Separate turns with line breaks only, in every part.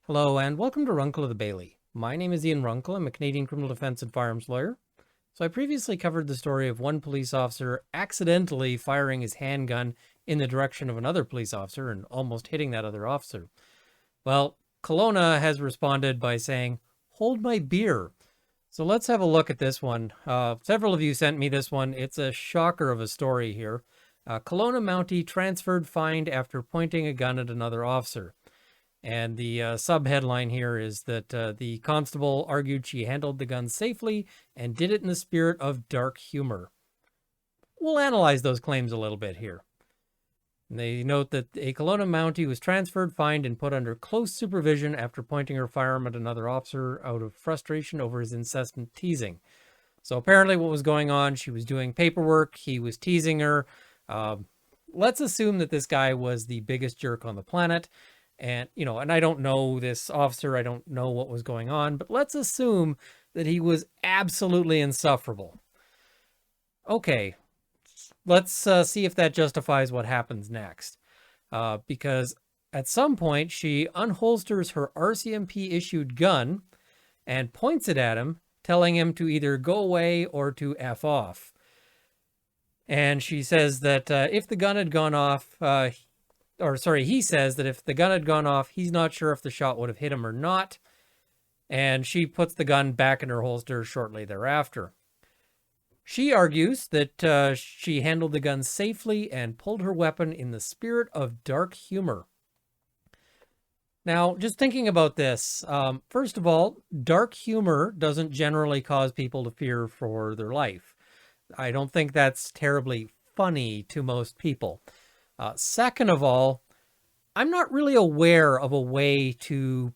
Hello and welcome to Runkle of the Bailey. My name is Ian Runkle. I'm a Canadian criminal defense and firearms lawyer. So I previously covered the story of one police officer accidentally firing his handgun in the direction of another police officer and almost hitting that other officer. Well, Kelowna has responded by saying, "Hold my beer." So let's have a look at this one. Several of you sent me this one. It's a shocker of a story here. Kelowna Mountie transferred fined after pointing a gun at another officer. And the sub-headline here is that the constable argued she handled the gun safely and did it in the spirit of dark humor. We'll analyze those claims a little bit here. And they note that a Kelowna Mountie was transferred, fined, and put under close supervision after pointing her firearm at another officer out of frustration over his incessant teasing. So apparently what was going on, she was doing paperwork, he was teasing her. Let's assume that this guy was the biggest jerk on the planet. And, and I don't know this officer, I don't know what was going on, but let's assume that he was absolutely insufferable. Okay, let's see if that justifies what happens next. Because at some point, she unholsters her RCMP-issued gun and points it at him, telling him to either go away or to F off. And she says that if the gun had gone off, he says that if the gun had gone off, he's not sure if the shot would have hit him or not. And she puts the gun back in her holster shortly thereafter. She argues that she handled the gun safely and pulled her weapon in the spirit of dark humor. Now, just thinking about this, first of all, dark humor doesn't generally cause people to fear for their life. I don't think that's terribly funny to most people. Second of all, I'm not really aware of a way to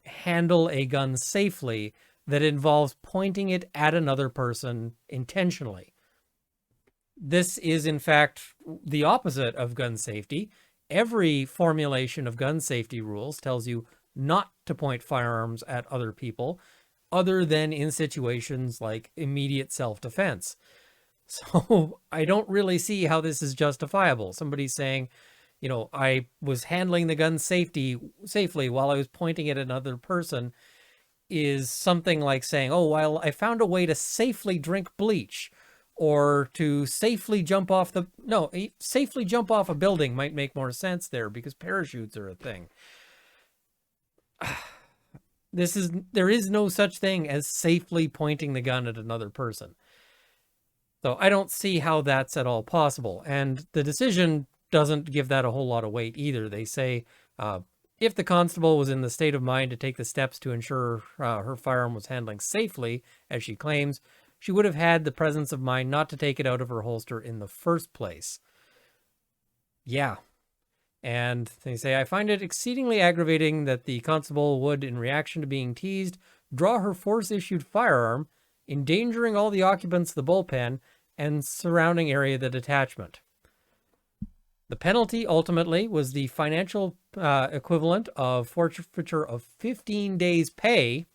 handle a gun safely that involves pointing it at another person intentionally. This is, in fact, the opposite of gun safety. Every formulation of gun safety rules tells you not to point firearms at other people, other than in situations like immediate self-defense. So I don't really see how this is justifiable. Somebody's saying, I was handling the gun safely while I was pointing it at another person is something like saying, oh, well, I found a way to safely drink bleach or to safely jump off safely jump off a building might make more sense there because parachutes are a thing. There is no such thing as safely pointing the gun at another person. So I don't see how that's at all possible. And the decision doesn't give that a whole lot of weight either. They say if the constable was in the state of mind to take the steps to ensure her firearm was handling safely, as she claims, she would have had the presence of mind not to take it out of her holster in the first place. Yeah. And they say, I find it exceedingly aggravating that the constable would, in reaction to being teased, draw her force-issued firearm, endangering all the occupants of the bullpen and surrounding area of the detachment. The penalty ultimately was the financial equivalent of forfeiture of 15 days' pay,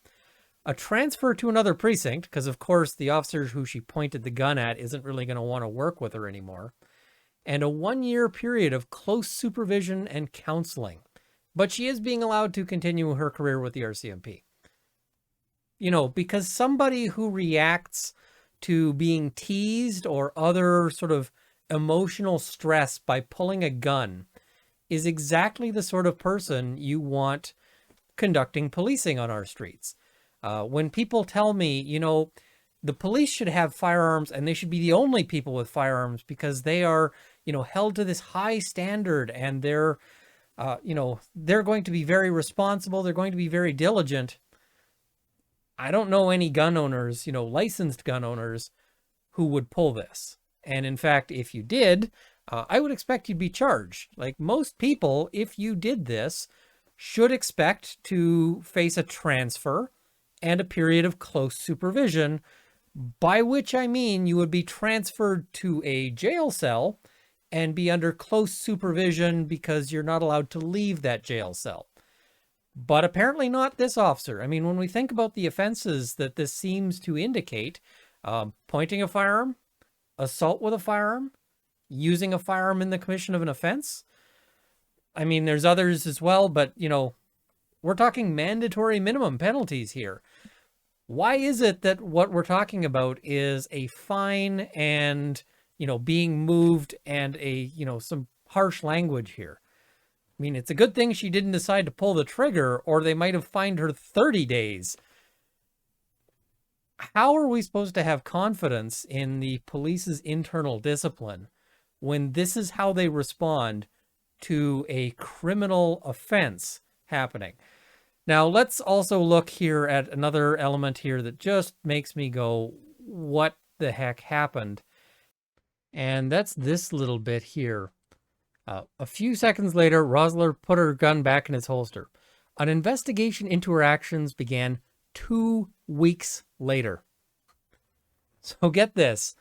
a transfer to another precinct, because of course the officer who she pointed the gun at isn't really going to want to work with her anymore, and a 1-year period of close supervision and counseling. But she is being allowed to continue her career with the RCMP. Because somebody who reacts to being teased or other sort of emotional stress by pulling a gun is exactly the sort of person you want conducting policing on our streets. When people tell me, the police should have firearms and they should be the only people with firearms because they are, held to this high standard and they're going to be very responsible. They're going to be very diligent. I don't know any gun owners, licensed gun owners who would pull this. And in fact, if you did, I would expect you'd be charged. Like most people, if you did this, should expect to face a transfer and a period of close supervision, by which I mean you would be transferred to a jail cell and be under close supervision because you're not allowed to leave that jail cell. But apparently not this officer. I mean, when we think about the offenses that this seems to indicate, pointing a firearm, assault with a firearm, using a firearm in the commission of an offense. I mean, there's others as well, but, We're talking mandatory minimum penalties here. Why is it that what we're talking about is a fine and, being moved and some harsh language here? I mean, it's a good thing she didn't decide to pull the trigger, or they might have fined her 30 days. How are we supposed to have confidence in the police's internal discipline when this is how they respond to a criminal offense happening? Now, let's also look here at another element here that just makes me go, what the heck happened? And that's this little bit here. A few seconds later, Rosler put her gun back in its holster. An investigation into her actions began 2 weeks later. So get this.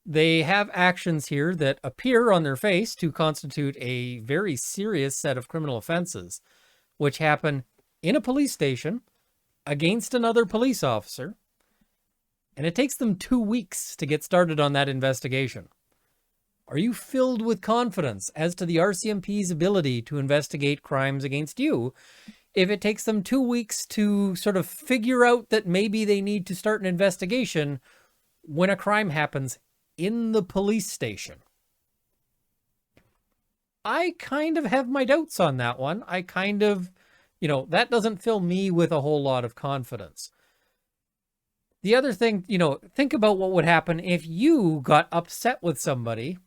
They have actions here that appear on their face to constitute a very serious set of criminal offenses, which happen in a police station against another police officer. And it takes them 2 weeks to get started on that investigation. Are you filled with confidence as to the RCMP's ability to investigate crimes against you if it takes them 2 weeks to sort of figure out that maybe they need to start an investigation when a crime happens in the police station? I kind of have my doubts on that one. I kind of, that doesn't fill me with a whole lot of confidence. The other thing, think about what would happen if you got upset with somebody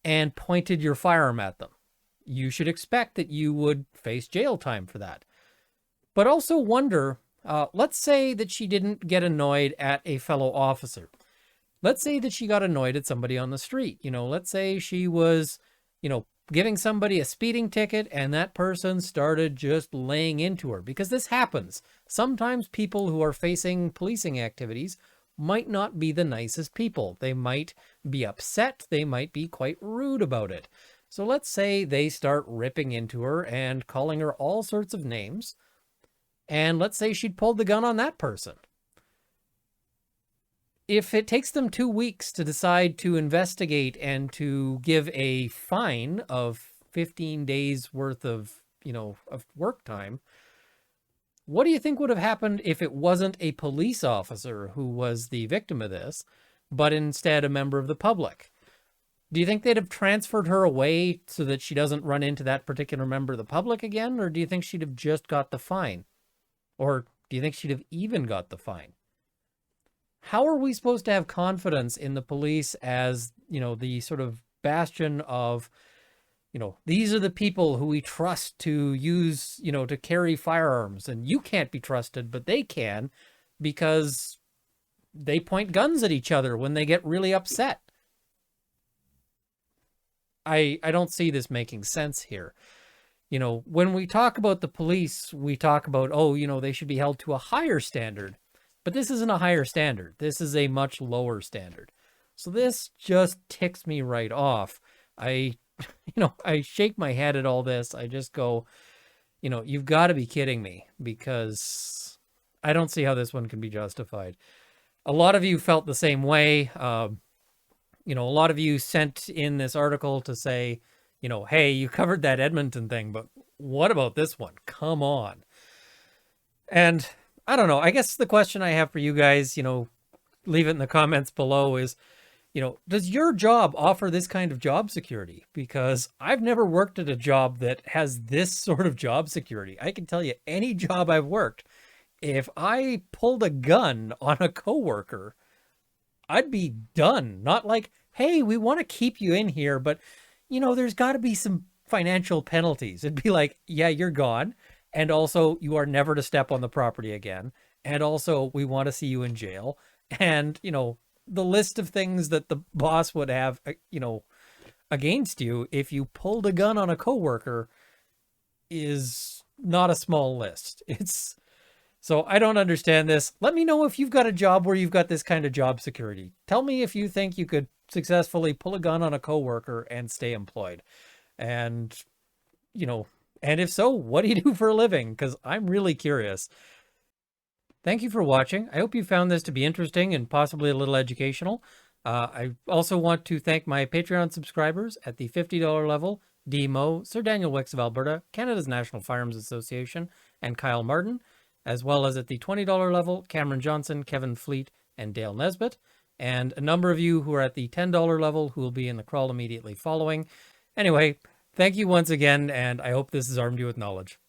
and pointed your firearm at them. You should expect that you would face jail time for that. But also wonder, let's say that she didn't get annoyed at a fellow officer. Let's say that she got annoyed at somebody on the street. Let's say she was, giving somebody a speeding ticket and that person started just laying into her, because this happens. Sometimes people who are facing policing activities might not be the nicest people. They might be upset. They might be quite rude about it. So let's say they start ripping into her and calling her all sorts of names. And let's say she'd pulled the gun on that person. If it takes them 2 weeks to decide to investigate and to give a fine of 15 days worth of, of work time, what do you think would have happened if it wasn't a police officer who was the victim of this, but instead a member of the public? Do you think they'd have transferred her away so that she doesn't run into that particular member of the public again? Or do you think she'd have just got the fine? Or do you think she'd have even got the fine? How are we supposed to have confidence in the police as, the sort of bastion of, these are the people who we trust to use, to carry firearms, and you can't be trusted, but they can, because they point guns at each other when they get really upset? I don't see this making sense here. When we talk about the police, we talk about, they should be held to a higher standard. But this isn't a higher standard. This is a much lower standard. So this just ticks me right off. I shake my head at all this. I just go, you've got to be kidding me, because I don't see how this one can be justified. A lot of you felt the same way. A lot of you sent in this article to say, hey, you covered that Edmonton thing, but what about this one? Come on. And I don't know. I guess the question I have for you guys, leave it in the comments below, is, does your job offer this kind of job security? Because I've never worked at a job that has this sort of job security. I can tell you, any job I've worked, if I pulled a gun on a coworker, I'd be done. Not like, hey, we want to keep you in here, but, there's got to be some financial penalties. It'd be like, yeah, you're gone. And also, you are never to step on the property again. And also, we want to see you in jail. And, the list of things that the boss would have, against you if you pulled a gun on a coworker is not a small list. So I don't understand this. Let me know if you've got a job where you've got this kind of job security. Tell me if you think you could successfully pull a gun on a coworker and stay employed. And, and if so, what do you do for a living? Because I'm really curious. Thank you for watching. I hope you found this to be interesting and possibly a little educational. I also want to thank my Patreon subscribers at the $50 level. D. Moe, Sir Daniel Wicks of Alberta, Canada's National Firearms Association, and Kyle Martin, as well as at the $20 level, Cameron Johnson, Kevin Fleet, and Dale Nesbitt, and a number of you who are at the $10 level who will be in the crawl immediately following. Anyway, thank you once again, and I hope this has armed you with knowledge.